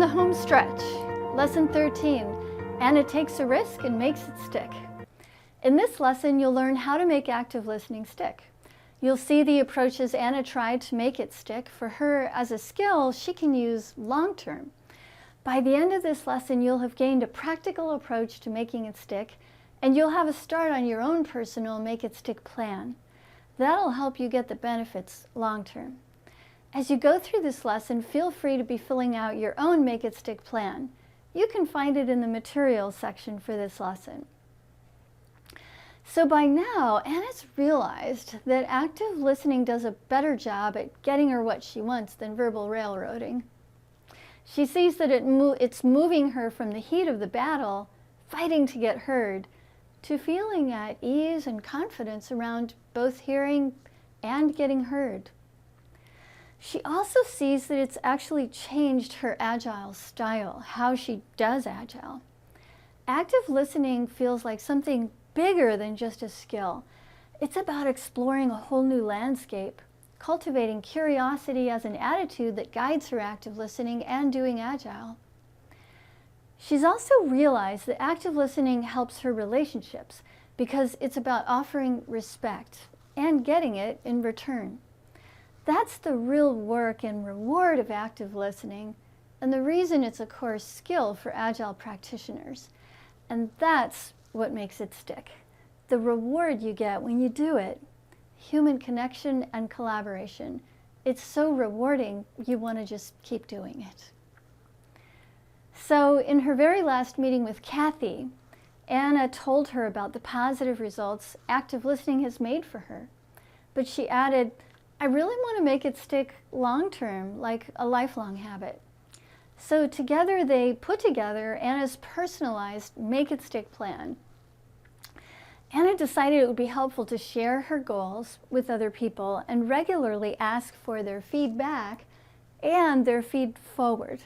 the home stretch, lesson 13, Anna takes a risk and makes it stick. In this lesson, you'll learn how to make active listening stick. You'll see the approaches Anna tried to make it stick. For her, as a skill she can use long-term. By the end of this lesson, you'll have gained a practical approach to making it stick, and you'll have a start on your own personal Make It Stick plan. That'll help you get the benefits long-term. As you go through this lesson, feel free to be filling out your own Make It Stick plan. You can find it in the materials section for this lesson. So by now, Anna's realized that active listening does a better job at getting her what she wants than verbal railroading. She sees that it's moving her from the heat of the battle, fighting to get heard, to feeling at ease and confidence around both hearing and getting heard. She also sees that it's actually changed her agile style, how she does agile. Active listening feels like something bigger than just a skill. It's about exploring a whole new landscape, cultivating curiosity as an attitude that guides her active listening and doing agile. She's also realized that active listening helps her relationships because it's about offering respect and getting it in return. That's the real work and reward of active listening, and the reason it's a core skill for agile practitioners. And that's what makes it stick. The reward you get when you do it. Human connection and collaboration. It's so rewarding, you want to just keep doing it. So in her very last meeting with Kathy, Anna told her about the positive results active listening has made for her. But she added, I really want to make it stick long-term, like a lifelong habit. So together they put together Anna's personalized Make It Stick plan. Anna decided it would be helpful to share her goals with other people and regularly ask for their feedback and their feed forward.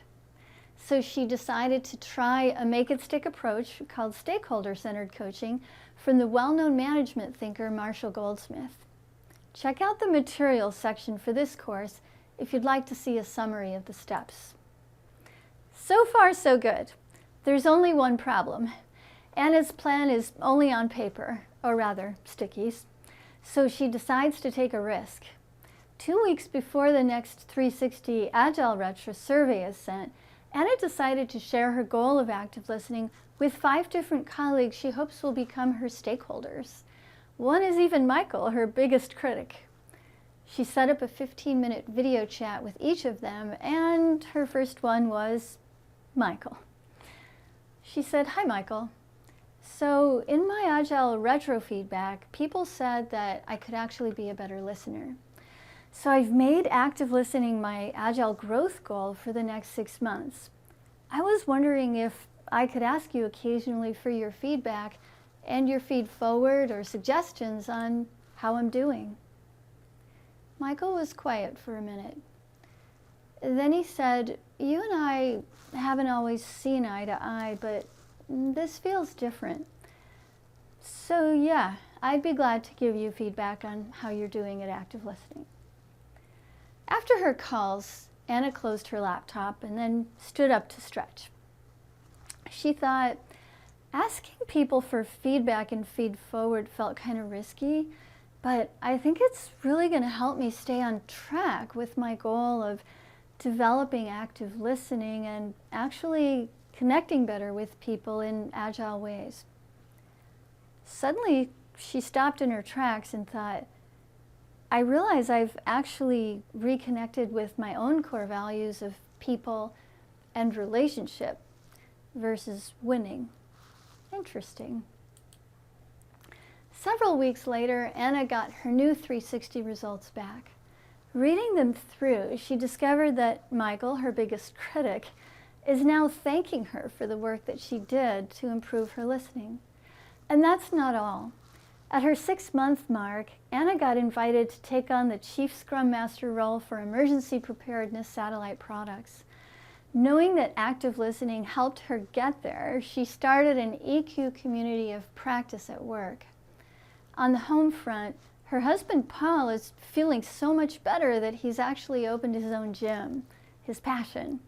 So she decided to try a Make It Stick approach called stakeholder-centered coaching from the well-known management thinker Marshall Goldsmith. Check out the materials section for this course if you'd like to see a summary of the steps. So far, so good. There's only one problem. Anna's plan is only on paper, or rather, stickies. So she decides to take a risk. 2 weeks before the next 360 Agile Retro survey is sent, Anna decided to share her goal of active listening with 5 different colleagues she hopes will become her stakeholders. One is even Michael, her biggest critic. She set up a 15-minute video chat with each of them, and her first one was Michael. She said, Hi, Michael. So in my Agile Retro feedback, people said that I could actually be a better listener. So I've made active listening my Agile growth goal for the next 6 months. I was wondering if I could ask you occasionally for your feedback and your feed forward or suggestions on how I'm doing. Michael was quiet for a minute. Then he said, You and I haven't always seen eye to eye, but this feels different. So yeah, I'd be glad to give you feedback on how you're doing at active listening. After her calls, Anna closed her laptop and then stood up to stretch. She thought, asking people for feedback and feed forward felt kind of risky, but I think it's really going to help me stay on track with my goal of developing active listening and actually connecting better with people in agile ways. Suddenly, she stopped in her tracks and thought, I realize I've actually reconnected with my own core values of people and relationship versus winning. Interesting. Several weeks later, Anna got her new 360 results back. Reading them through, she discovered that Michael, her biggest critic, is now thanking her for the work that she did to improve her listening. And that's not all. At her 6-month mark, Anna got invited to take on the Chief Scrum Master role for Emergency Preparedness Satellite Products. Knowing that active listening helped her get there, she started an EQ community of practice at work. On the home front, her husband Paul is feeling so much better that he's actually opened his own gym, his passion.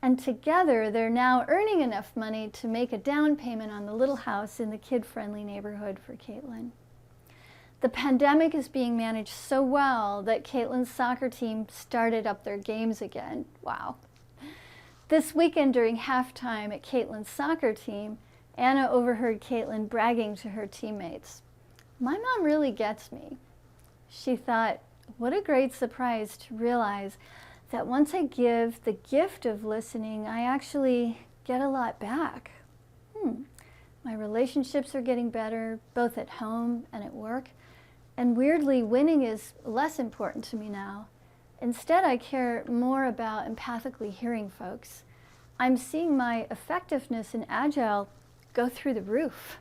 And together, they're now earning enough money to make a down payment on the little house in the kid-friendly neighborhood for Caitlin. The pandemic is being managed so well that Caitlin's soccer team started up their games again. Wow. This weekend during halftime at Caitlin's soccer team, Anna overheard Caitlin bragging to her teammates, "My mom really gets me." She thought, what a great surprise to realize that once I give the gift of listening, I actually get a lot back. My relationships are getting better, both at home and at work. And weirdly, winning is less important to me now. Instead, I care more about empathically hearing folks. I'm seeing my effectiveness in Agile go through the roof.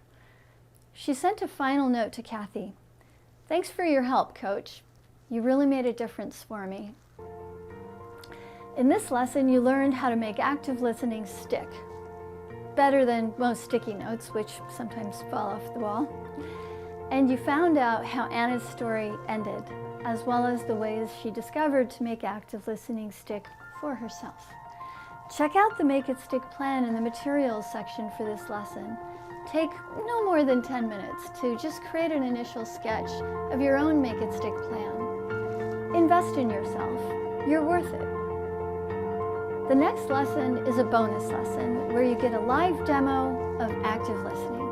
She sent a final note to Kathy. "Thanks for your help, Coach. You really made a difference for me." In this lesson, you learned how to make active listening stick. Better than most sticky notes, which sometimes fall off the wall. And you found out how Anna's story ended, as well as the ways she discovered to make active listening stick for herself. Check out the Make It Stick plan in the materials section for this lesson. Take no more than 10 minutes to just create an initial sketch of your own Make It Stick plan. Invest in yourself. You're worth it. The next lesson is a bonus lesson where you get a live demo of active listening.